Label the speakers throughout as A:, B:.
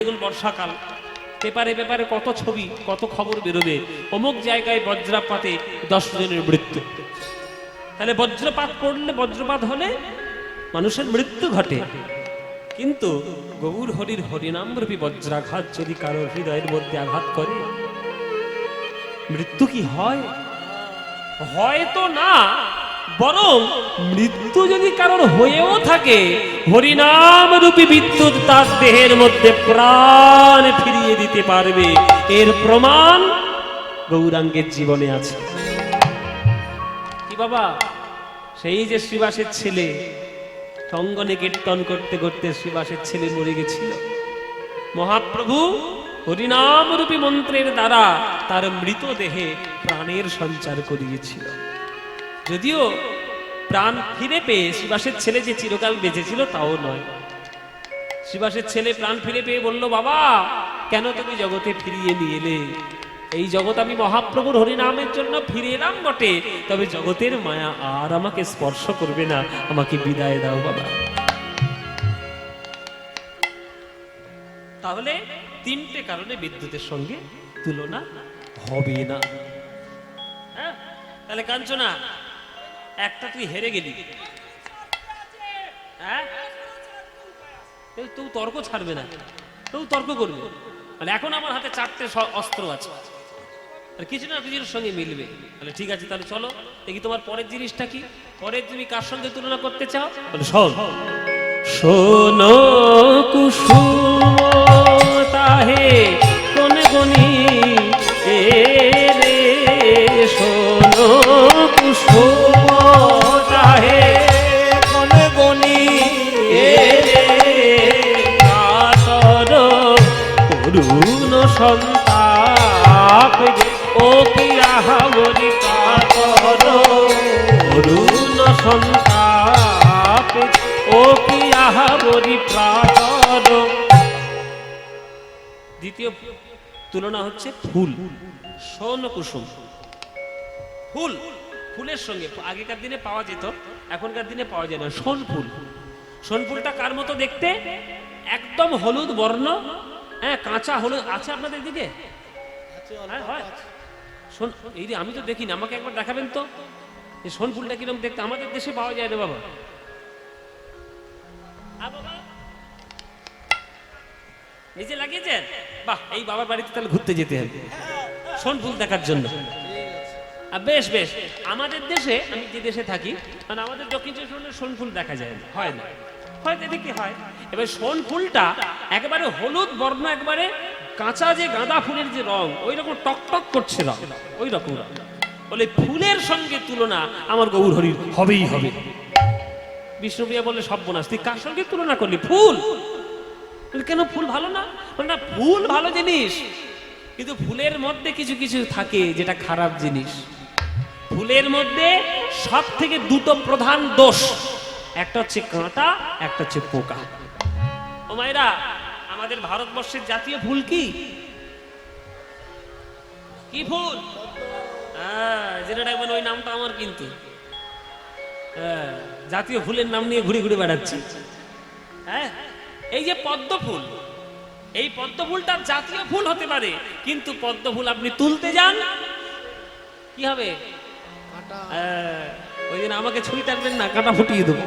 A: বর্ষাকাল, পেপারে পেপারে কত ছবি কত খবর বেরোবে, অমুক জায়গায় বজ্রপাতে 10 জনের মৃত্যু। তাহলে বজ্রপাত পড়লে, বজ্রপাত হলে মানুষের মৃত্যু ঘটে। কিন্তু গৌর হরির হরিনামরূপী বজ্রাঘাত যদি কারোর হৃদয়ের মধ্যে আঘাত করে, মৃত্যু কি হয়? হয়তো না, বরং মৃত্যু যদি কারোর হয়েও থাকে, হরিনাম রূপী বিদ্যুৎ তার দেহের মধ্যে প্রাণ ফিরিয়ে দিতে পারবে। এর প্রমাণ গৌরাঙ্গের জীবনে আছে। কি বাবা, সেই যে শ্রীবাসের ছেলে অঙ্গনে কীর্তন করতে করতে শ্রীবাসের ছেলে মরে গেছিল, মহাপ্রভু হরিনাম রূপী মন্ত্রের দ্বারা তার মৃতদেহে প্রাণের সঞ্চার করিয়েছিল। যদিও প্রাণ ফিরে পেয়ে শ্রীবাসের ছেলে যে চিরকাল বেঁচেছিল তাও নয়। শ্রীবাসের ছেলে প্রাণ ফিরে পেয়ে বলল, বাবা কেন তুমি জগতে ফিরিয়ে নিয়ে এলে? এই জগৎ আমি মহাপ্রভুর হরিনামের জন্য ফিরে এলাম বটে, তবে জগতের মায়া আর আমাকে স্পর্শ করবে না, আমাকে বিদায় দাও বাবা। তাহলে 3টে কারণে বিদ্যুতের সঙ্গে তুলনা হবে না। হ্যাঁ, তাহলে কাঞ্চনা, একটা তুই হেরে গেলি, হ্যাঁ তুই তর্ক ছাড়বে না, তুই তর্ক করবে। তাহলে এখন আমার হাতে 4টে অস্ত্র আছে, আর কিছু না কিছুর সঙ্গে মিলবে। তাহলে ঠিক আছে, তাহলে চলো দেখি তোমার পরের জিনিসটা কি। পরের তুমি কার সঙ্গে তুলনা করতে চাও? শোন, শোনো কুসুম তাহে কোন গনি রে, শোনো কুসুম তাহে কোন গনি রে, কাতর করুণ সন্তাপ ও কি আহামরি, কাতর করুণ সন্তাপ ও কি আহামরি প্রাতর। দ্বিতীয় তুলনা হচ্ছে ফুল, সোন কুসুম। ফুল, ফুলের সঙ্গে আগেকার দিনে পাওয়া যেত, এখনকার দিনে পাওয়া যায় না। সোন ফুল, সোন ফুলটা কার মতো দেখতে? একদম হলুদ বর্ণ, হ্যাঁ কাঁচা হলুদ আছে আপনাদের দিকে? এই যে আমি তো দেখিনি, আমাকে একবার দেখাবেন তো এই সোন ফুলটা কিরকম দেখতে। আমাদের দেশে পাওয়া যায় না বাবা। নিজে লাগিয়েছেন? বাহ, এই বাবার বাড়িতে তাহলে ঘুরতে যেতে হবে সোন ফুল দেখার জন্য। বেশ বেশ, আমাদের দেশে, আমি যে দেশে থাকি, মানে আমাদের দক্ষিণ চব্বিশ পরগনায় সোন ফুল দেখা যায় না, হয় না, হয়তো দেখতে হয়। এবার সোন ফুলটা একেবারে হলুদ বর্ণ, একবারে কাঁচা যে গাঁদা ফুলের যে রং, ওই রকম টকটক করছে রং, ওই রকম রং। বলে ফুলের সঙ্গে তুলনা আমার গৌর হরির হবেই হবে। বিষ্ণুপ্রিয়া বললে সর্বনাশ, তুই কার সঙ্গে তুলনা করলি? ফুল। কেন ফুল ভালো না? না, ফুল ভালো জিনিস, কিন্তু ফুলের মধ্যে কিছু কিছু থাকে যেটা খারাপ জিনিস। ফুলের মধ্যে সব থেকে 2টো প্রধান দোষ, একটা হচ্ছে কাঁটা, একটা হচ্ছে পোকা। ও মায়েরা, আমাদের ভারতবর্ষের জাতীয় ফুল কি? কি ফুল? যেটা ডাকবেন ওই নামটা আমার, কিন্তু জাতীয় ফুলের নাম নিয়ে ঘুরে ঘুরে বেড়াচ্ছি। হ্যাঁ, এই যে পদ্ম ফুল, এই পদ্ম ফুলটা জাতীয় ফুল হতে পারে, কিন্তু পদ্ম ফুল আপনি তুলতে যান, কি হবে? ওই জন্য আমাকে ছুরি টানবেন না, কাঁটা ফুটিয়ে দেবো।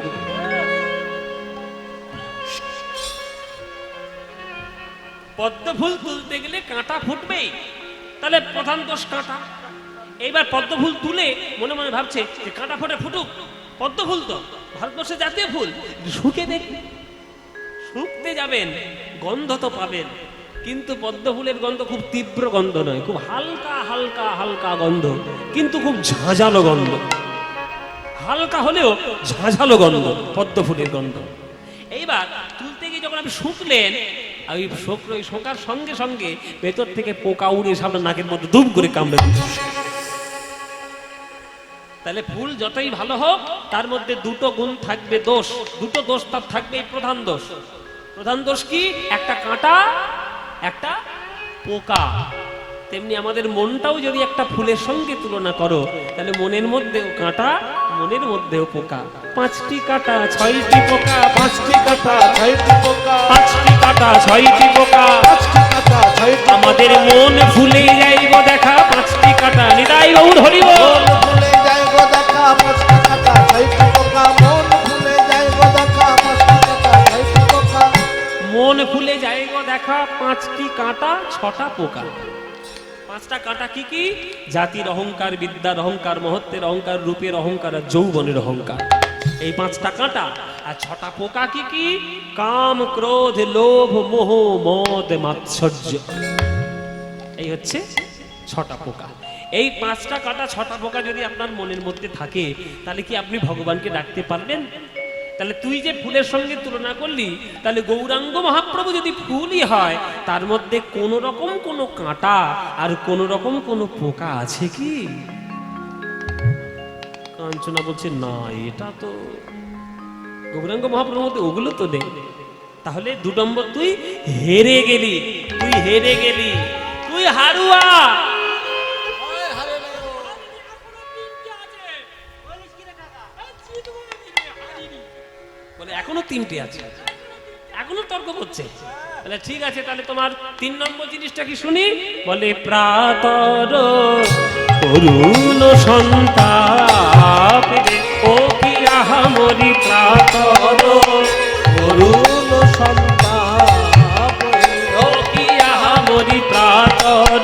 A: পদ্ম ফুল তুলতে গেলে কাঁটা ফুটবেই, তাহলে প্রধান দোষ কাঁটা। এইবার পদ্ম ফুল তুলে মনে মনে ভাবছে যে কাঁটা ফোটে ফুটুক, পদ্ম ফুল তো ভারতবর্ষের জাতীয় ফুল, শুকে দেখবে, শুকতে যাবেন, গন্ধ তো পাবেন, কিন্তু পদ্ম ফুলের গন্ধ খুব তীব্র গন্ধ নয়, খুব হালকা হালকা হালকা গন্ধ, কিন্তু খুব ঝাঁঝালো গন্ধ। হালকা হলেও ঝাঁঝালো গন্ধ পদ্ম ফুলের গন্ধ। এইবার তুলতে গিয়ে যখন আপনি শুকলেন, ওই শোকার সঙ্গে সঙ্গে ভেতর থেকে পোকা উড়ে সামনে নাকের মধ্যে দুম করে কামড়ে দিল। তাহলে ফুল যতই ভালো হোক, তার মধ্যে 2টো গুণ থাকবে, দোষ, 2টো দোষ তার থাকবে। প্রধান দোষ, প্রধান দোষ কি? একটা কাঁটা, একটা পোকা। তেমনি আমাদের মনটাও যদি একটা ফুলের সঙ্গে তুলনা করো, তাহলে মনের মধ্যেও কাঁটা, মনের মধ্যেও পোকা। 5টি কাঁটা 6টি পোকা, 5টি কাঁটা 6টি পোকা, 5টি কাঁটা 6টি পোকা,
B: 5টি কাঁটা 6টি
A: আমাদের মন ভুলে যাইব দেখা 5টি কাঁটা। নিতাই গৌর হরি বল।
B: মন ভুলে যায় গো দেখা 5টি কাঁটা 6টি পোকা, মন ভুলে যায় গো দেখা 5টি কাঁটা 6টি পোকা।
A: মন ভুলে যাইব দেখা 5টি কাঁটা 6টা পোকা। 5টা কাঁটা কি কি? জাতির অহংকার, বিদ্যার অহংকার, মহত্বের অহংকার, রূপের অহংকার আর যৌবনের অহংকার। এই 5টা কাঁটা। আর 6টা পোকা কি কি? কাম, ক্রোধ, লোভ, মোহ, মদ, মাৎসর্য। এই হচ্ছে 6টা পোকা। এই 5টা কাঁটা 6টা পোকা যদি আপনার মনের মধ্যে থাকে, তাহলে কি আপনি ভগবানকে ডাকতে পারবেন? তাহলে তুই যে ফুলের সঙ্গে তুলনা করলি, তাহলে গৌরাঙ্গ মহাপ্রভু যদি ফুলই হয়, তার মধ্যে কোন রকম কোন কাঁটা আর কোন রকম কোন পোকা আছে কি? কাঞ্চনা বলছে না, এটা তো গৌরাঙ্গ মহাপ্রভুর মধ্যে ওগুলো তো নেই। তাহলে 2 নম্বর তুই হেরে গেলি, তুই হেরে গেলি, তুই হারুয়া। বলে এখনো 3টে আছে, এখনো তর্ক করছে। তাহলে ঠিক আছে, তাহলে তোমার 3 নম্বর জিনিসটা কি শুনি? বলে প্রাতর করুণ সন্তাপ রে, ও কি আহামরি প্রাতর
B: করুণ সন্তাপ রে,
A: ও কি আহামরি প্রাতর,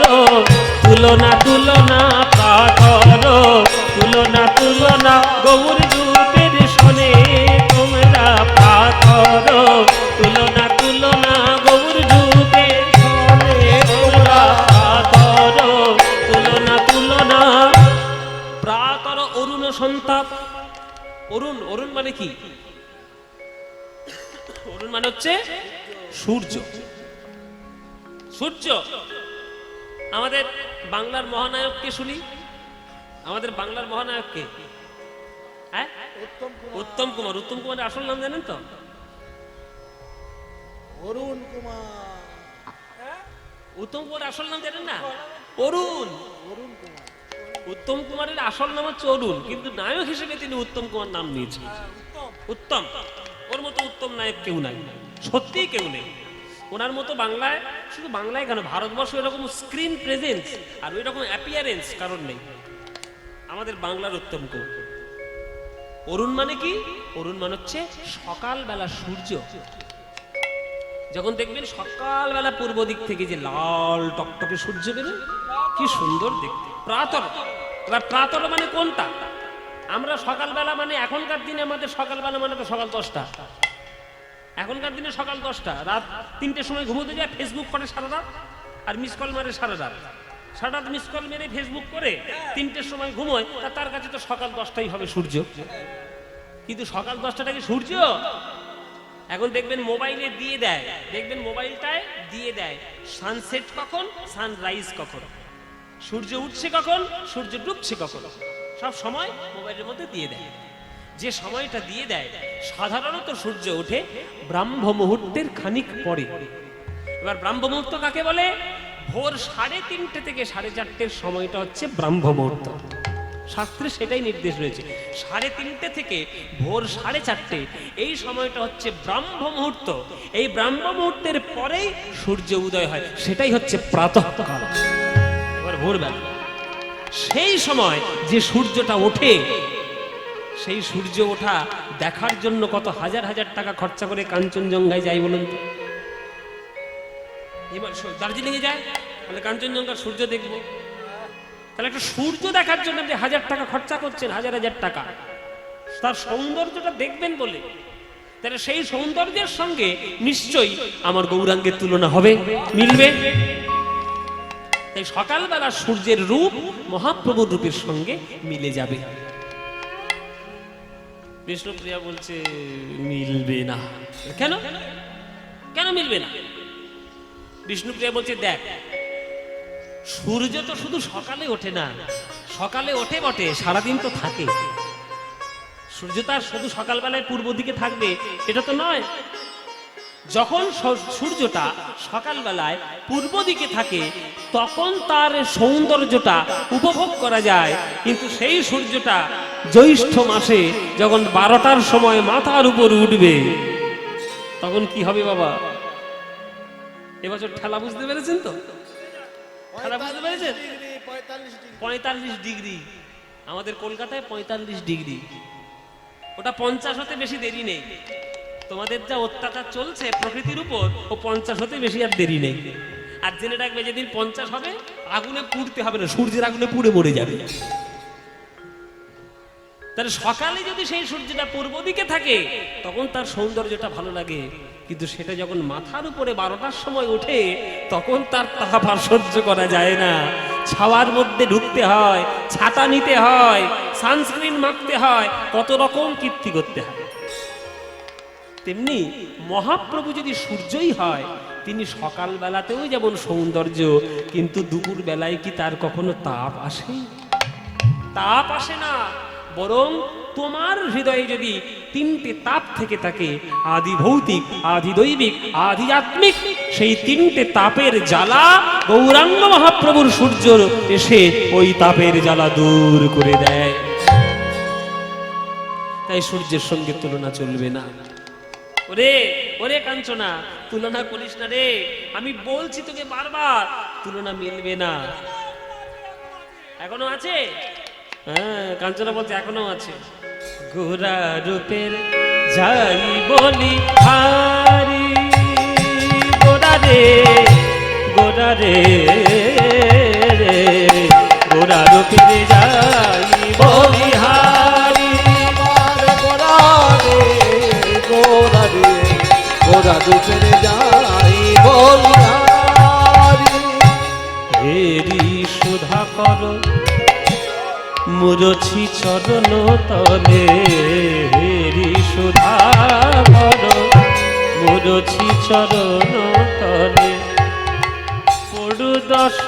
A: তুলনা তুলনা প্রাতর, তুলনা তুলনা গৌর রূপের শোনে তোমরা প্রাতর, তুলনা তুলনা গৌর রূপের শোনে তোমরা প্রাতর, তুলনা তুলনা প্রাতর। অরুণ সন্তাপ। অরুণ, অরুণ মানে কি? অরুণ মানে হচ্ছে সূর্য। সূর্য। আমাদের বাংলার মহানায়ককে শুনি, আমাদের বাংলার মহানায়ককে, হ্যাঁ, উত্তম কুমার। উত্তম কুমারের আসল নাম জানেন তো?
B: অরুণ কুমার।
A: উত্তম কুমারের আসল নাম জানেন না? অরুণ।
B: অরুণ কুমার।
A: উত্তম কুমারের আসল নাম হচ্ছে অরুণ, কিন্তু নায়ক হিসেবে তিনি উত্তম কুমার নাম নিয়েছেন। উত্তম, ওর মতো উত্তম নায়ক কেউ নাই, সত্যিই কেউ নেই ওনার মতো। বাংলায়, শুধু বাংলায় কেন, ভারতবর্ষ এরকম স্ক্রিন প্রেজেন্স আর ওই রকম অ্যাপিয়ারেন্স কারণ নেই। আমাদের বাংলার উত্তম কুমার। অরুণ মানে কি? অরুণ মানে হচ্ছে সকালবেলা সূর্য। যখন দেখবেন সকালবেলা পূর্ব দিক থেকে যে লাল টকটকে সূর্য বেরোয়, কি সুন্দর দেখতে। প্রাতর। এবার প্রাতর মানে কোনটা? আমরা সকালবেলা মানে এখনকার দিনে আমাদের সকালবেলা মানে তো সকাল 10টা। এখনকার দিনে সকাল 10টা, রাত 3টের সময় ঘুমোতে যায়, ফেসবুক করে সারা রাত আর মিস কল মারে সারা রাত। সারা রাত মিস কল মেরে ফেসবুক করে 3টের সময় ঘুমোয়, তার কাছে তো সকাল 10টাই হবে সূর্য। কিন্তু সকাল 10টাটা কি সূর্য? এখন দেখবেন মোবাইলে দিয়ে দেয়, দেখবেন মোবাইলটায় দিয়ে দেয় সানসেট কখন, সানরাইজ কখন, সূর্য উঠছে কখন, সূর্য ডুবছে কখন, সব সময় মোবাইলের মধ্যে দিয়ে দেয়। যে সময়টা দিয়ে দেয়, সাধারণত সূর্য ওঠে ব্রাহ্ম মুহূর্তের খানিক পরে। এবার ব্রাহ্ম মুহূর্ত কাকে বলে? ভোর 3:30 থেকে 4:30 সময়টা হচ্ছে ব্রাহ্ম মুহূর্ত। শাস্ত্রে সেটাই নির্দেশ রয়েছে, 3:30 থেকে ভোর 4:30 এই সময়টা হচ্ছে ব্রাহ্ম মুহূর্ত। এই ব্রাহ্ম মুহূর্তের পরেই সূর্য উদয় হয়, সেটাই হচ্ছে প্রাতঃকাল। এবার ভোরবেলা সেই সময় যে সূর্যটা ওঠে, সেই সূর্য ওঠা দেখার জন্য কত হাজার হাজার টাকা খরচা করে কাঞ্চনজঙ্ঘায় যায় বলুন তো। এবার দার্জিলিং এ যায়, তাহলে কাঞ্চনজঙ্ঘার সূর্য দেখবো, তাহলে একটা সূর্য দেখার জন্য আপনি 1000 টাকা খরচা করছেন, হাজার হাজার টাকা, তার সৌন্দর্যটা দেখবেন বলে। তাহলে সেই সৌন্দর্যের সঙ্গে নিশ্চয়ই আমার গৌরাঙ্গের তুলনা হবে, মিলবে। তাই সকালবেলা সূর্যের রূপ মহাপ্রভুর রূপের সঙ্গে মিলে যাবে। বিষ্ণুপ্রিয়া বলছে মিলবে না। কেন? কেন মিলবে না? বিষ্ণুপ্রিয়া বলছে দেখ, সূর্য তো শুধু সকালে ওঠে না, সকালে ওঠে বটে, সারাদিন তো থাকে। সূর্য তার শুধু সকালবেলায় পূর্ব দিকে থাকবে এটা তো নয়। যখন সূর্যটা সকালবেলায় পূর্ব দিকে থাকে তখন তার সৌন্দর্যটা উপভোগ করা যায়, কিন্তু সেই সূর্যটা জ্যৈষ্ঠ মাসে যখন 12টার সময় মাথার উপর উঠবে তখন কি হবে বাবা? এবছর ঠেলা বুঝতে পেরেছেন তো? ঠেলা বুঝতে পেরেছেন? 45 ডিগ্রি, আমাদের কলকাতায় 45 ডিগ্রি, ওটা 50 হতে বেশি দেরি নেই। তোমাদের যা অত্যাচার চলছে প্রকৃতির উপর, ও 50 হতে বেশি আর দেরি নেই। আর জেনে রাখবে যেদিন 50 হবে আগুনে পুড়তে হবে না, সূর্যের আগুনে পুড়ে মরে যাবে। তাহলে সকালে যদি সেই সূর্যটা পূর্ব দিকে থাকে তখন তার সৌন্দর্যটা ভালো লাগে, কিন্তু সেটা যখন মাথার উপরে 12টার সময় ওঠে তখন তার তাপ আর সহ্য করা যায় না। ছাওয়ার মধ্যে ঢুকতে হয়, ছাতা নিতে হয়, সানস্ক্রিন মাখতে হয়, কত রকম কীর্তি করতে হয়। তেমনি মহাপ্রভু যদি সূর্যই হয়, তিনি সকাল বেলাতেও যেমন সৌন্দর্য, কিন্তু দুপুর বেলায় কি তার কখনো তাপ আসে? তাপ আসে না। বরং তোমার হৃদয়ে যদি 3টে তাপ থেকে থাকে, আদি ভৌতিক, আদি দৈবিক, আদি আত্মিক, সেই 3টে তাপের জ্বালা গৌরাঙ্গ মহাপ্রভুর সূর্য এসে ওই তাপের জ্বালা দূর করে দেয়। তাই সূর্যের সঙ্গে তুলনা চলবে না। ওরে ওরে কাঞ্চনা, তুলনা করিস না রে, আমি বলছি তোকে বারবার, তুলনা মিলবে না। এখনো আছে? হ্যাঁ, কাঞ্চনা বলছে এখনো আছে। গোরা রূপের যাই বলি হারি, গোরা রে গোরা রে গোরা রূপের যাই বলি হারি,
B: গোরা রে গোরা রে গোরা রূপের যাই বলিহারি।
A: হেরি সুধা কর মুরছি চরণ তলে, হেরি সুধা কর মুরছি চরণ তলে, পড়ু দশ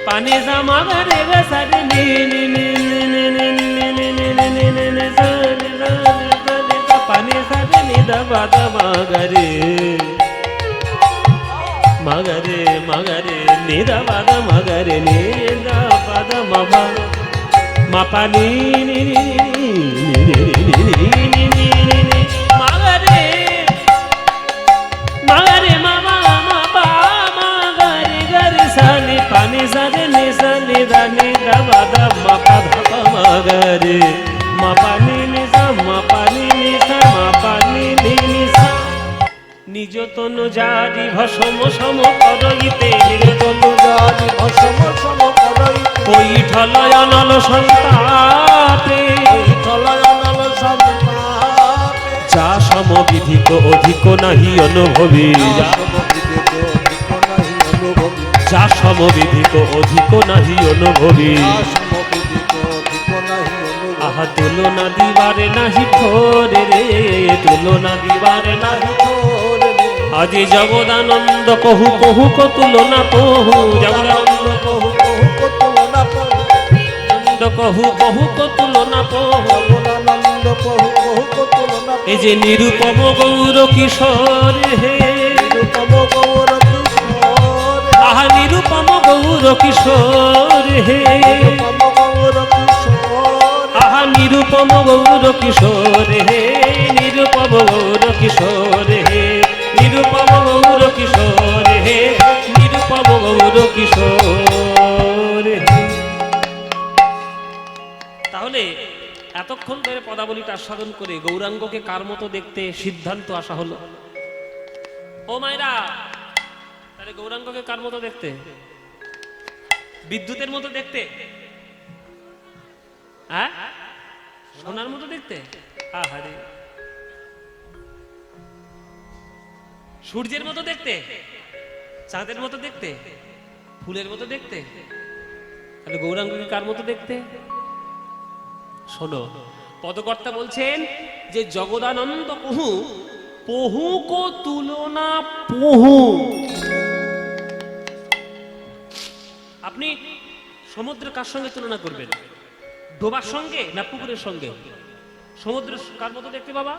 A: পানি জামা রে সারে নি নি নি নি নি নি নি নি নি নি পানি সারে নি দবা দবা গরে মগরে মগরে নিদা বাদ মগরে নিদা বাদ মবা মাপানি নি নি মগরে মগরে মামা মাপা মগরে গরে সানি পানি সানি নি সানি দানি দবা দা মাপা ধাপা মগরে মাপানি নি সা মাপানি নি সা মাপানি নি সা। নিজ তনু জারি ভসম সম করইতে, নিজ তনু জারি
B: ভসম সম করইতে,
A: ওই ঠলয় অনল সন্তাপে,
B: ওই ঠলয় অনল সন্তাপে,
A: যা সমবিধিক অধিক নাহি অনুভবী, যা সমবিধিক অধিক নাহি অনুভবী, আহা তুলনা দিবারে নাহি ঠোরে রে, তুলনা দিবারে নাহি ঠোরে। আজি জগদানন্দ কহু কহু কো তুলনা কহু, জগদানন্দ কহু কহু কো তুলনা কহু, আনন্দ কহু কহু কো তুলনা কহু,
B: জগদানন্দ কহু কহু কো তুলনা।
A: এই যে নিরুপম গৌর কিশোর হে,
B: নিরুপম গৌর কিশোর,
A: আহা নিরুপম গৌর কিশোর হে,
B: নিরুপম গৌর কিশোর,
A: আহা নিরুপম গৌর কিশোর হে, নিরুপম গৌর কিশোর হে, নিরুপম গৌর কিশোর হে, নিরুপম গৌর কিশোর হে। তাহলে এতক্ষণ ধরে পদাবলীটা আস্বাদন করে গৌরাঙ্গকে কার মতো দেখতে সিদ্ধান্ত আসা হলো? ও মায়েরা, তাহলে গৌরাঙ্গকে কার মতো দেখতে? বিদ্যুতের মতো দেখতে? হ্যাঁ, সোনার মতো দেখতে? আহারে, সূর্যের মতো দেখতে? চাঁদের মতো দেখতে? ফুলের মতো দেখতে? তাহলে গৌরাঙ্গকে কার মতো দেখতে? শোনো, পদকর্তা বলছেন যে জগদানন্দ কহু পহু কো তুলনা পহু। আপনি সমুদ্র কার সঙ্গে তুলনা করবেন? ডোবার সঙ্গে না পুকুরের সঙ্গে? সমুদ্র কার মতো দেখতে বাবা?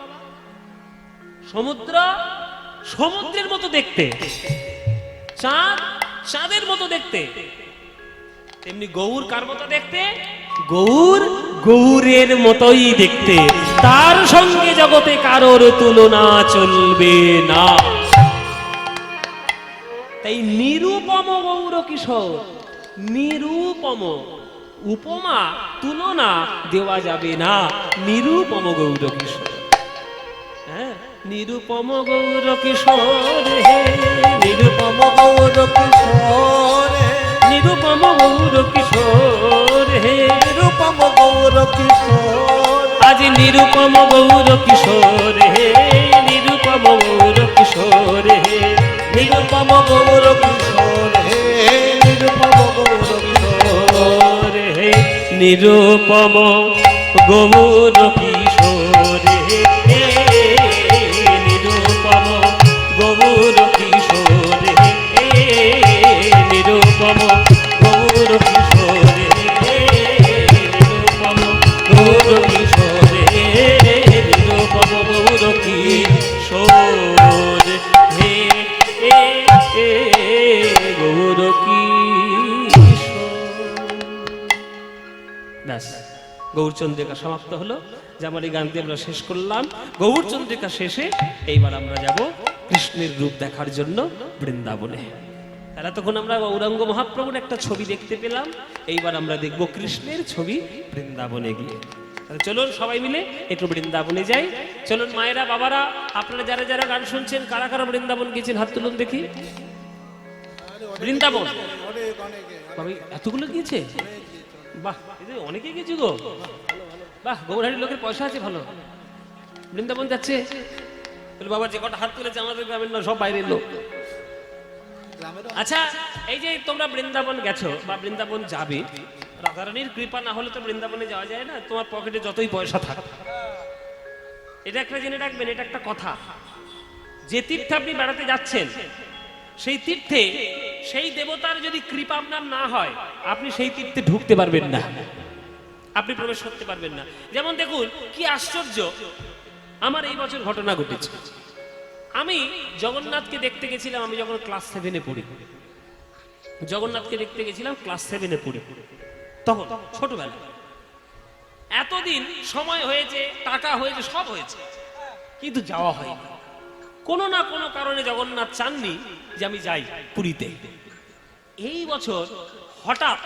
A: সমুদ্র সমুদ্রের মতো দেখতে, চাঁদ চাঁদের মতো দেখতে। তেমনি গৌর কার মতো দেখতে? গৌর গৌরের মতোই দেখতে। তার সঙ্গে জগতে কারোর তুলনা চলবে না। তাই নিরুপম গৌর কিশোর, নিরুপম, উপমা তুলনা দেওয়া যাবে না। নিরুপম গৌর কিশোর, হ্যাঁ, নিরুপম গৌর কিশোর হে, নিরুপম
B: গৌর কিশোর হে,
A: নিরুপম গৌর কিশোর হে,
B: নিরুপম গৌর কিশোর,
A: আজ নিরুপম গৌর কিশোর হে, নিরুপম গৌর কিশোর হে,
B: নিরুপম গৌর কিশোর হে, নিরুপম গৌর কিশোর
A: হে, নিরুপম গৌর কিশোর হে, নিরুপম গৌর কিশোর হে, নিরুপম গৌর কিশোর হে, নিরুপম গৌর কিশোর হে, নিরুপম গৌর কিশোর হে, গৌর কিশোর। ব্যাস, গৌরচন্দ্রিকা সমাপ্ত হলো। যেমন এই গানটি আমরা শেষ করলাম। গৌরচন্দ্রিকা শেষে এইবার আমরা যাব কৃষ্ণের রূপ দেখার জন্য বৃন্দাবনে। তাহলে তখন আমরা গৌরাঙ্গ মহাপ্রভুর একটা ছবি দেখতে পেলাম, এইবার আমরা দেখব কৃষ্ণের ছবি বৃন্দাবনে গিয়ে। তাহলে চলুন সবাই মিলে একটু বৃন্দাবনে যাই। চলুন মায়েরা, বাবারা, আপনারা যারা যারা গান শুনছেন, কারা কারা বৃন্দাবন গেছেন হাত তুলুন দেখি। বৃন্দাবন বাবা এতগুলো গিয়েছে? বাহ, অনেকে গেছি গো। বাহ, গৌরহাটির লোকের পয়সা আছে ভালো, বৃন্দাবন যাচ্ছে। বাবা যে কটা হাত তুলেছে আমাদের গ্রামের না, সব বাইরের লোক। আচ্ছা, এই যে তোমরা বৃন্দাবন গেছো বা বৃন্দাবন যাবে, রাধারানীর কৃপা না হলে তো বৃন্দাবনে যাওয়া যায় না। তোমার পকেটে যতই পয়সা থাক, এটা একটা জেনে রাখবেন, এটা একটা কথা। যে তীর্থে আপনি বেড়াতে যাচ্ছেন, সেই তীর্থে সেই দেবতার যদি কৃপা আপনার না হয়, আপনি সেই তীর্থে ঢুকতে পারবেন না, আপনি প্রবেশ করতে পারবেন না। যেমন দেখুন কি আশ্চর্য, আমার এই বছর ঘটনা ঘটেছে। আমি জগন্নাথকে দেখতে গেছিলাম, আমি যখন ক্লাস 7-এ পড়ি। জগন্নাথকে দেখতে গেছিলাম ক্লাস 7-এ পড়ি, তখন ছোটবেলা। এতদিন সময় হয়েছে, টাকা হয়েছে, সব হয়েছে, কিন্তু যাওয়া হয়নি। কোনো না কোনো কারণে জগন্নাথ চাননি যে আমি যাই পুরীতে। এই বছর হঠাৎ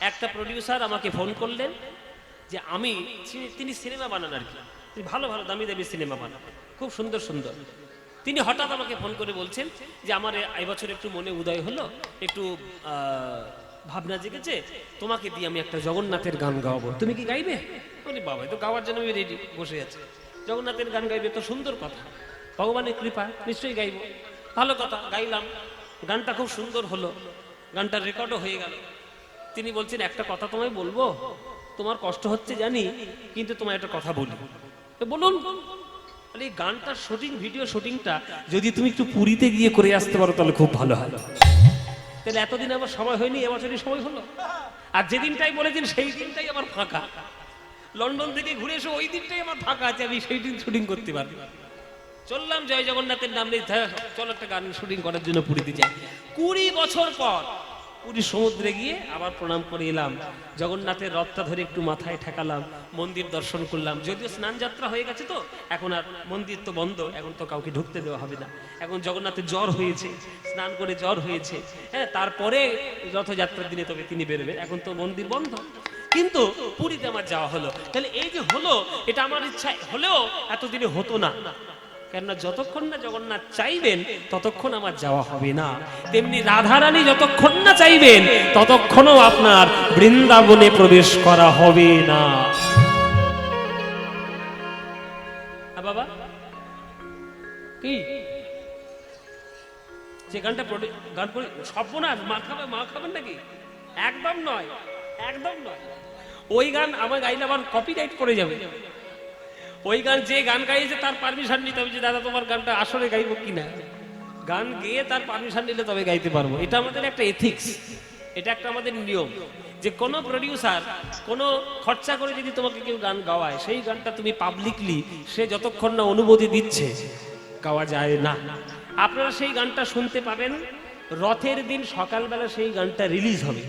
A: একটা প্রডিউসার আমাকে ফোন করলেন যে আমি, তিনি সিনেমা বানান আর কি, তিনি ভালো ভালো দামি দামি সিনেমা বানান, খুব সুন্দর সুন্দর। তিনি হঠাৎ আমাকে ফোন করে বলছেন যে আমার এই বছর একটু মনে উদয় হলো, একটু ভাবনা জেগেছে, তোমাকে দিয়ে আমি একটা জগন্নাথের গান গাওয়াবো, তুমি কি গাইবে? বলি বাবা, তো গাওয়ার জন্য আমি রেডি বসে আছি। জগন্নাথের গান গাইবে তো সুন্দর কথা, ভগবানের কৃপা, নিশ্চয়ই গাইব। ভালো কথা, গাইলাম। গানটা খুব সুন্দর হলো, গানটার রেকর্ডও হয়ে গেল। তিনি বলছেন একটা কথা তোমায় বলবো, তোমার কষ্ট হচ্ছে জানি, কিন্তু তোমায় একটা কথা বলি। বলুন। এই গানটার শুটিং, ভিডিও শুটিংটা যদি তুমি একটু পুরীতে গিয়ে করে আসতে পারো তাহলে খুব ভালো হয়। তাহলে এতদিন আমার সময় হয়নি, এবছরই সময় হলো। আর যেদিনটাই বলেছেন সেই দিনটাই আমার ফাঁকা। লন্ডন থেকে ঘুরে এসে ওই দিনটাই আমার ফাঁকা আছে, আমি সেই দিন শুটিং করতে পারবো। চললাম জয় জগন্নাথের নাম নিয়ে, চলো একটা গান শুটিং করার জন্য পুরীতে যাই। 20 বছর পর পুরী সমুদ্রে গিয়ে আবার প্রণাম করে এলাম। জগন্নাথের রথটা ধরে একটু মাথায় ঠেকালাম, মন্দির দর্শন করলাম। যদিও স্নান যাত্রা হয়ে গেছে, তো এখন আর মন্দির তো বন্ধ, এখন তো কাউকে ঢুকতে দেওয়া হবে না। এখন জগন্নাথের জ্বর হয়েছে, স্নান করে জ্বর হয়েছে, হ্যাঁ, তারপরে রথযাত্রার দিনে তবে তিনি বেরোবেন, এখন তো মন্দির বন্ধ। কিন্তু পুরীতে আমার যাওয়া হলো। তাহলে এই যে হলো, এটা আমার ইচ্ছা হলেও এতদিনে হতো না, কেননা যতক্ষণ না জগন্নাথ চাইবেন ততক্ষণ আমার যাওয়া হবে না। তেমনি রাধারানী যতক্ষণ না চাইবেন ততক্ষণও আপনার বৃন্দাবনে প্রবেশ করা হবে না। বাবা কি যে গানটা গান করে সর্বনাশ, মা খাবেন নাকি? একদম নয়, একদম নয়। ওই গান আমার গাইলে আবার কপিরাইট করে যাবে। ওই গান যে গান গাইছে তার পারমিশন নিতে হবে যে দাদা তোমার গানটা আসলে গাইবো কিনা। গান গেয়ে তার পারমিশন নিলে তবে গাইতে পারবো। এটা আমাদের একটা এথিক্স, এটা একটা আমাদের নিয়ম যে কোনো প্রডিউসার কোনো খরচা করে যদি তোমাকে কেউ গান গাওয়ায় সেই গানটা তুমি পাবলিকলি সে যতক্ষণ না অনুমতি দিচ্ছে গাওয়া যায় না। আপনারা সেই গানটা শুনতে পাবেন রথের দিন সকালবেলা, সেই গানটা রিলিজ হবে।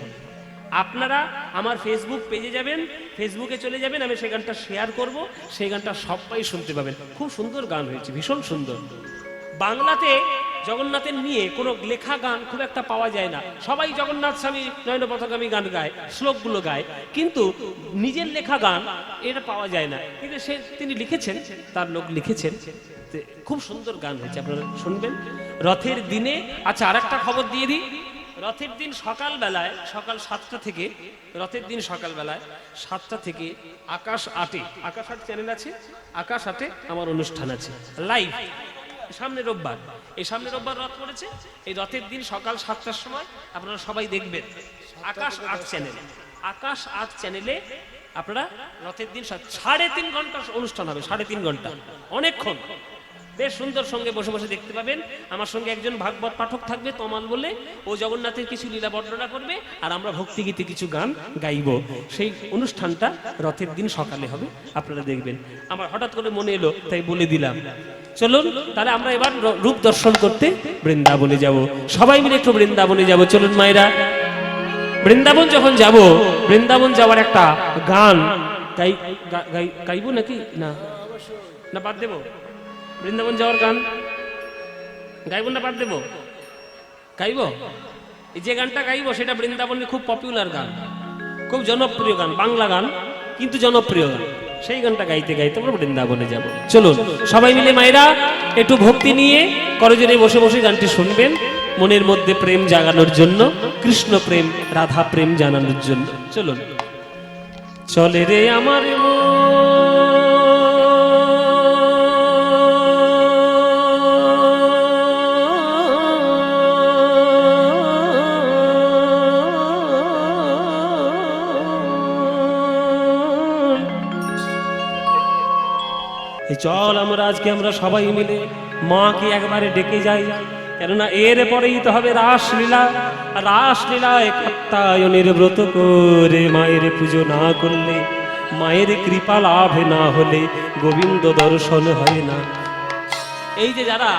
A: আপনারা আমার ফেসবুক পেজে যাবেন, ফেসবুকে চলে যাবেন, আমি সেই গানটা শেয়ার করব, সেই গানটা সবাই শুনতে পাবেন। খুব সুন্দর গান হয়েছে, ভীষণ সুন্দর। বাংলাতে জগন্নাথের নিয়ে কোনো লেখা গান খুব একটা পাওয়া যায় না। সবাই জগন্নাথ স্বামী নয়ন পথগামী গান গায়, শ্লোকগুলো গায়, কিন্তু নিজের লেখা গান এটা পাওয়া যায় না। কিন্তু তিনি লিখেছেন, তার লোক লিখেছেন, খুব সুন্দর গান হয়েছে, আপনারা শুনবেন রথের দিনে। আচ্ছা, আর একটা খবর দিয়ে দিই, রথের দিন সকালবেলায়, সকাল 7টা থেকে, রথের দিন সকালবেলায় 7টা থেকে আকাশ 8-এ, আকাশ 8 চ্যানেল আছে, আকাশ 8-এ আমার অনুষ্ঠান আছে লাইভ। সামনে রোববার, এই সামনে রোববার রথ পড়েছে, এই রথের দিন সকাল 7টার সময় আপনারা সবাই দেখবেন আকাশ 8 চ্যানেলে। আকাশ 8 চ্যানেলে আপনারা রথের দিন 3.5 ঘন্টা অনুষ্ঠান হবে, 3.5 ঘন্টা, অনেকক্ষণ, বেশ সুন্দর। সঙ্গে বসে বসে দেখতে পাবেন। আমার সঙ্গে একজন ভাগবত পাঠক থাকবে তমাল বলে, ও জগন্নাথের কিছু লীলা বর্ণনা করবে, আর আমরা ভক্তিগীতে কিছু গান গাইব। সেই অনুষ্ঠানটা রথের দিন সকালে হবে, আপনারা দেখবেন। আমার হঠাৎ করে মনে এলো, তাই বলে দিলাম। চলুন তাহলে আমরা এবার রূপ দর্শন করতে বৃন্দাবনে যাব। সবাই মিলে একটু বৃন্দাবনে যাব। চলুন মায়েরা, বৃন্দাবন যখন যাব, বৃন্দাবন যাওয়ার একটা গান গাইব নাকি না? না বাদ দেবো? বৃন্দাবন যাওয়ার গান গাইব না বাদ দেবো? গাইব। এই যে গানটা গাইব সেটা বৃন্দাবনের খুব পপুলার গান, খুব জনপ্রিয় গান, বাংলা গান কিন্তু জনপ্রিয় গান। সেই গানটা গাইতে গাইতে আমরা বৃন্দাবনে যাব। চলুন সবাই মিলে মায়েরা একটু ভক্তি নিয়ে করজোরে বসে বসে গানটি শুনবেন, মনের মধ্যে প্রেম জাগানোর জন্য, কৃষ্ণ প্রেম রাধা প্রেম জানানোর জন্য। চলুন। চলে রে আমার চল আমরা আজকে আমরা সবাই মিলে মাকে একবারে ডেকে যাই, কেননা এর পরেই তো হবে রাসলীলা। রাসলীলায় কাত্যায়নের ব্রত করে মায়ের পুজো না করলে, মায়ের কৃপা লাভ না হলে গোবিন্দ দর্শন হয় না। এই যে যারা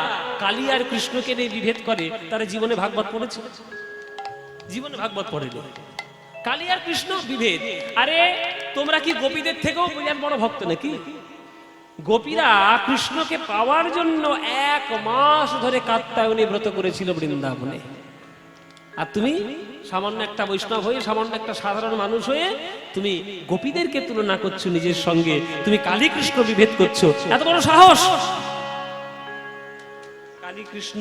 A: কালী আর কৃষ্ণকে নিয়ে বিভেদ করে, তারা জীবনে ভাগবত পড়েছে? জীবনে ভাগবত পড়েনি। কালী আর কৃষ্ণ বিভেদ। আরে তোমরা কি গোপীদের থেকেও বিরাট বড় ভক্ত নাকি? গোপীরা কৃষ্ণকে পাওয়ার জন্য 1 মাস ধরে কাত্যায়নী ব্রত করেছিল বৃন্দাবনে, আর তুমি সামান্য একটা বৈষ্ণব হয়ে, সামান্য একটা সাধারণ মানুষ হয়ে তুমি গোপীদেরকে তুলনা করছো নিজের সঙ্গে, তুমি কালী কৃষ্ণ বিভেদ করছো। এত বড় সাহস! কালী কৃষ্ণ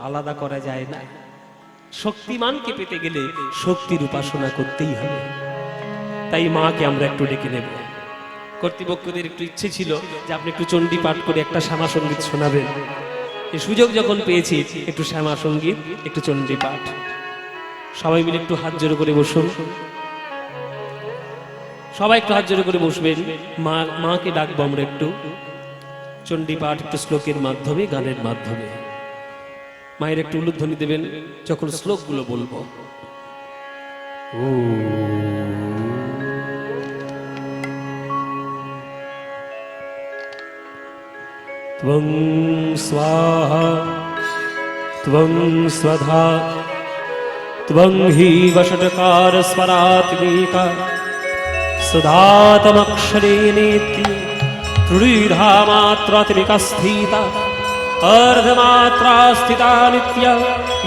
A: আলাদা করা যায় না। শক্তিমানকে পেতে গেলে শক্তির উপাসনা করতেই হবে। তাই মাকে আমরা একটু ডেকে নেব। কর্তৃপক্ষদের একটু ইচ্ছে ছিল যে আপনি একটু চণ্ডী পাঠ করে একটা শ্যামা সঙ্গীত শোনাবেন। এই সুযোগ যখন পেয়েছি, একটু শ্যামা সঙ্গীত, একটু চণ্ডী পাঠ। সবাই মিলে একটু হাত জোড়ো করে বসুন। সবাই একটু হাত জোড়ো করে বসবেন। মাকে ডাকবো আমরা একটু চণ্ডী পাঠ, একটু শ্লোকের মাধ্যমে, গানের মাধ্যমে। মায়ের একটু উলুধ্বনি দেবেন যখন শ্লোকগুলো বলবো। ও त्वं स्वाहा त्वं स्वधा त्वं हि वषट्कार स्वरात्मिका सुधातमक्षरे नेति त्रिधामात्रात्मिका स्थिता अर्धमात्रा स्थिता नित्य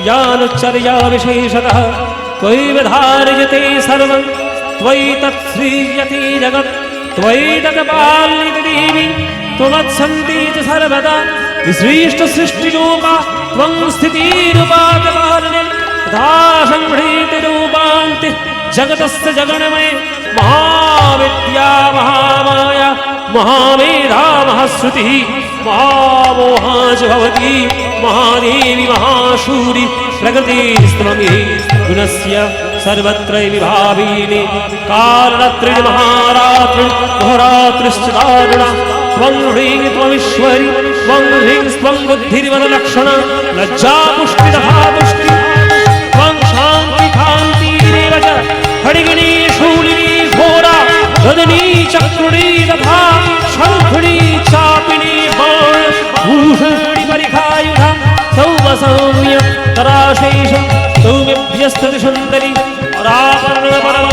A: यानुच्चर्या विशेषतः त्वयैव धार्यते सर्वं त्वयि तत्सृज्यते जगत् त्वयि तत्पाल्यते देवी त्वमत्सन्ति च सर्वदा विसृष्ट सृष्टिरूपा त्वं स्थितिरूपाकपालने तथा संहृतिरूपान्ति जगतस्य जगन्मये महाविद्या महामाया महामेधा महाश्रुतिः महामोहा च भवति महादेवी महाशूरि प्रकृतिस्त्वमि गुणस्य सर्वत्र विभाविनी कालरात्रि महारात्रि घोरात्रिश्च दारुणा त्वं ह्रीं त्वमीश्वरी त्वं ह्रीं त्वं बुद्धिर्वदलक्षणा लज्जा पुष्टि तथा पुष्टि त्वं शान्ति कान्ति চক্রুড়ি তথা শঙ্খুড়ি চাপিনি ভূষুড়ি পরিখায়ুধা সৌম সৌম্য তরাশেষ সৌম্যভ্যস্ততি সুন্দরী পরাপর্ণ পরম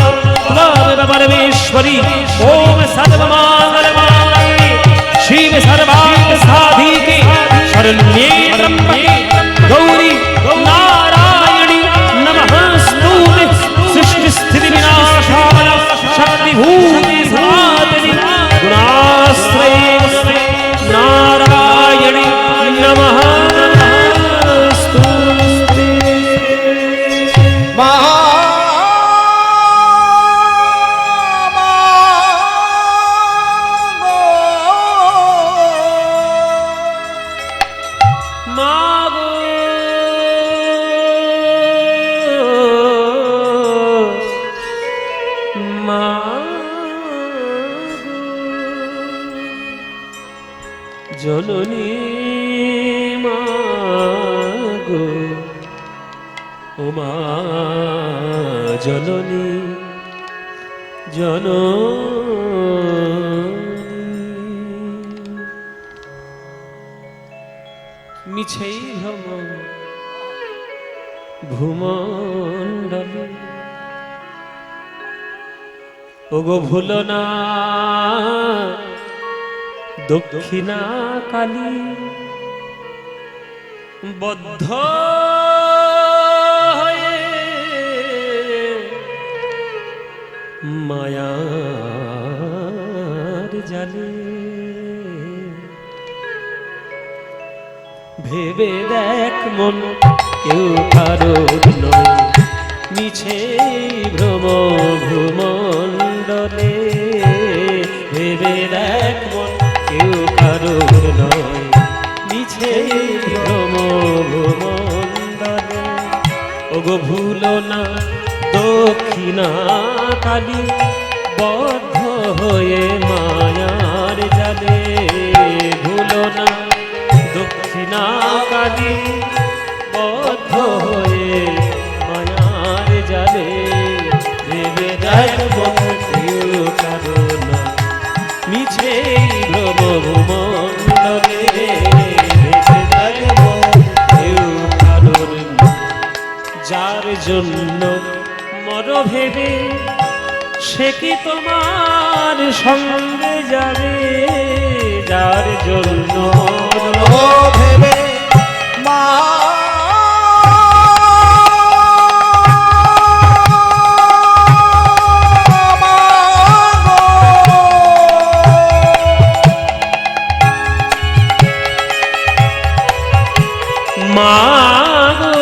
A: পরমেশ্বরী ওম সর্বমঙ্গলমাঙ্গল্যে শিবে সর্বার্থ সাধিকে শরণ্যে ত্র্যম্বকে গৌরী নারায়ণী নমঃস্তুতে সৃষ্টি স্থিতি বিনাশায় শক্তিভূতে সনাতনি গুণাশ্রয়ে নারায়ণী নমঃস্তুতে
B: মা
A: মাগো জননী মাগো ও মা জননী মিছেই ভ্রমণ ভূমণ্ডলে ওগো ভুলো না দক্ষিণা কালী বদ্ধ হয়ে মায়ার জালে ভেবে দেখ মন কেউ কারোর নয় মিছে ভ্রম ভূমণ্ডলে ভেবে দেখ মন কেউ কারোর নয় মিছে ভ্রম ভূমণ্ডলে ওগো ভুলো না দক্ষিণা কালী বদ্ধ হয়ে মায়ার জালে ভুলো না দক্ষিণা কালী বদ্ধ হয়ে মায়ার জালে ভেবে দেখ কেউ কারণ মিছে ভ্রমণ্ডলে ভেবে দেখ কেউ কারণ যার জন্য মর ভেবে সে কি তোমার সঙ্গে যাবে যার জন্য
B: ও ভেবে মা
A: মাগো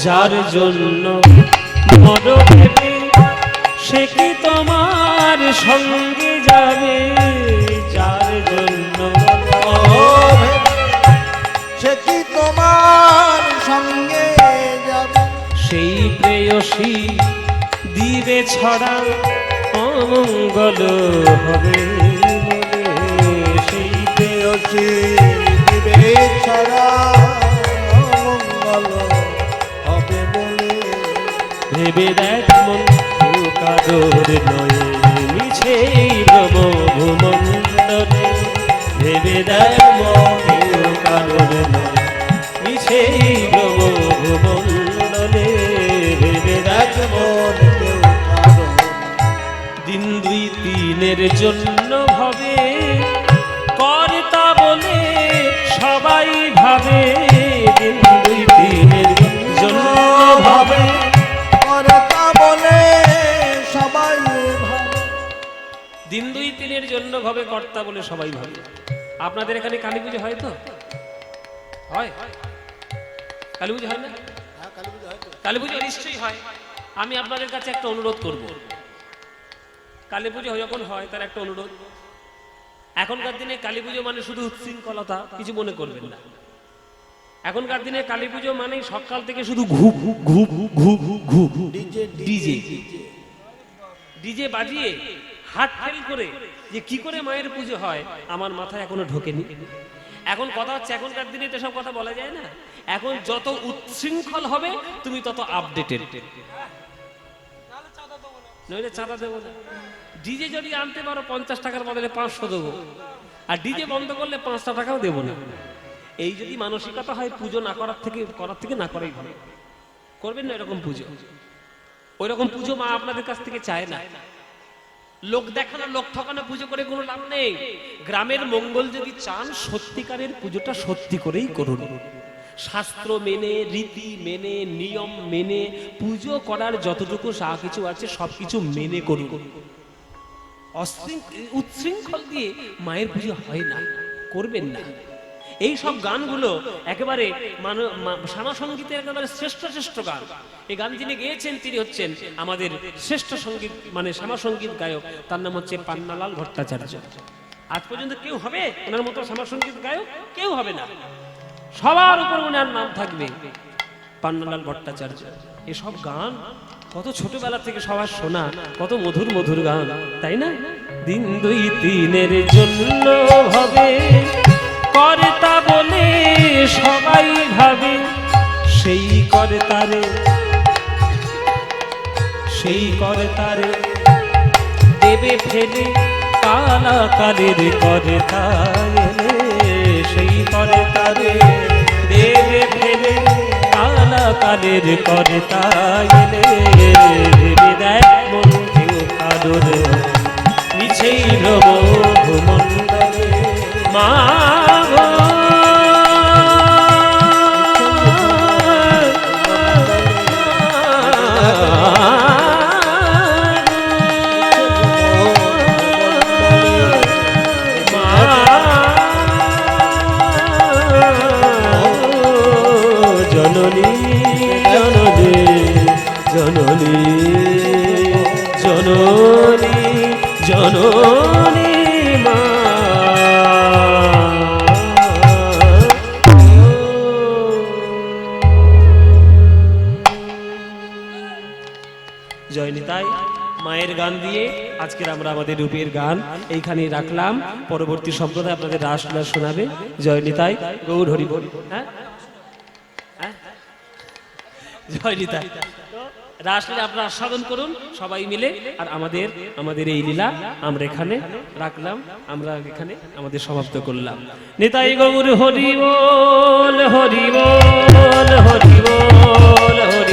A: যার জন্য মর ভেবে সে কি তোমার সঙ্গে যাবে যার জন্য
B: সে কি তোমার সঙ্গে যাবে
A: সেই প্রেয়সী দিবে ছড়া অমঙ্গল হবে বলে সেই
B: প্রেয়সী দিবে ছাড়া মঙ্গল হবে বলে
A: ভেবে দেখ মন কেউ কাদর নয় মিছে ভ্রম ভূমণ্ডলে ভেবে দেখ মন কেউ কাদর নয় মিছে ভ্রম ভূমণ্ডলে ভেবে দেখ মন
B: কেউ কারো
A: দিন দুই তিনের জন্য ভাবে কর্তা বলে সবাই ভাবে দিন দুই তিনের জন্য ভাবে
B: কর্তা বলে সবাই ভাবে
A: দিন দুই তিনের জন্য ভাবে কর্তা বলে সবাই ভাবে আপনাদের এখানে কালী পুজো হয় তো হয় কালী পুজো হয় না কালী পুজো নিশ্চয়ই হয় আমি আপনাদের কাছে একটা অনুরোধ করব কালী পুজো যখন হয় তার একটা অনুরোধ এখনকার দিনে কালী পুজো মানে শুধু উচ্ছৃঙ্খলতা কিছু মনে করবেন না এখনকার দিনে কালী পুজো মানেই সকাল থেকে শুধু ঘু ঘু ঘু ঘু ঘু ঘু
B: ডিজে
A: ডিজে ডিজে বাজিয়ে হাট ফেল করে যে কি করে মায়ের পুজো হয় আমার মাথায় এখনো ঢোকেনি। এখন কথা হচ্ছে এখনকার দিনে তো সব কথা বলা যায় না। এখন যত উচ্ছৃঙ্খল হবে তুমি তত আপডেটেড, নইলে চাঁদা দেবো না। ডিজে যদি আনতে পারো 50 টাকার বদলে 500 দেবো, আর ডিজে বন্ধ করলে 5টা টাকাও দেবো না। এই যদি মানসিকতা হয় পুজো না করার থেকে না করাই ভালো। করবেন না এরকম পুজো, ওই রকম পুজো মা আপনাদের কাছ থেকে চায় না। লোক দেখানো লোক ঠকানো পুজো করে কোনো লাভ নেই। গ্রামের মঙ্গল যদি চান সত্যিকারের পুজোটা সত্যি করেই করুন, শাস্ত্র মেনে রীতি মেনে নিয়ম মেনে পুজো করার যতটুকু যা কিছু আছে সবকিছু মেনে করুন। উচ্ছৃঙ্খল দিয়ে মায়ের পুজো হয় না, করবেন না। এই সব গানগুলো একেবারে শ্যামা সঙ্গীতের একেবারে শ্রেষ্ঠ শ্রেষ্ঠ গান। এই গান যিনি গেয়েছেন তিনি হচ্ছেন আমাদের শ্রেষ্ঠ সঙ্গীত মানে শ্যামা সঙ্গীত গায়ক, তার নাম হচ্ছে পান্নালাল ভট্টাচার্য। আজ পর্যন্ত কেউ হবে ওনার মতো শ্যামা সঙ্গীত গায়ক? কেউ হবে না। সবার উপর ওনার নাম থাকবে পান্নালাল ভট্টাচার্য। এসব গান কত ছোটবেলা থেকে সবার শোনা, কত মধুর মধুর গান, তাই না? দিন দুই তিনের জন্য ভাবে কর্তা বলে সবাই ভাবে, সেই করে তারে দেবে ফেলে কালাকালের কর্তা এলে, সেই করে তারে দেবে ফেলে কালাকালের কর্তা এলে, ভেবে দেখ মন কেউ কাদর মিছেই রব মন্ডলে মা জননী মা। জয় নিতাই। মায়ের গান দিয়ে আজকের আমরা আমাদের রূপের গান এইখানে রাখলাম। পরবর্তী সম্প্রদায় আপনাদের রাসলীলা শোনাবে। জয় নিতাই, গৌর হরি বল। হ্যাঁ, জয় নিতাই। রাসলীলা আপনারা আস্বাদন করুন সবাই মিলে। আর আমাদের এই লীলা আমরা এখানে রাখলাম, আমরা এখানে আমাদের সমাপ্ত করলাম। নিতাই গৌর হরি বল, হরি বল, হরি বল, হরি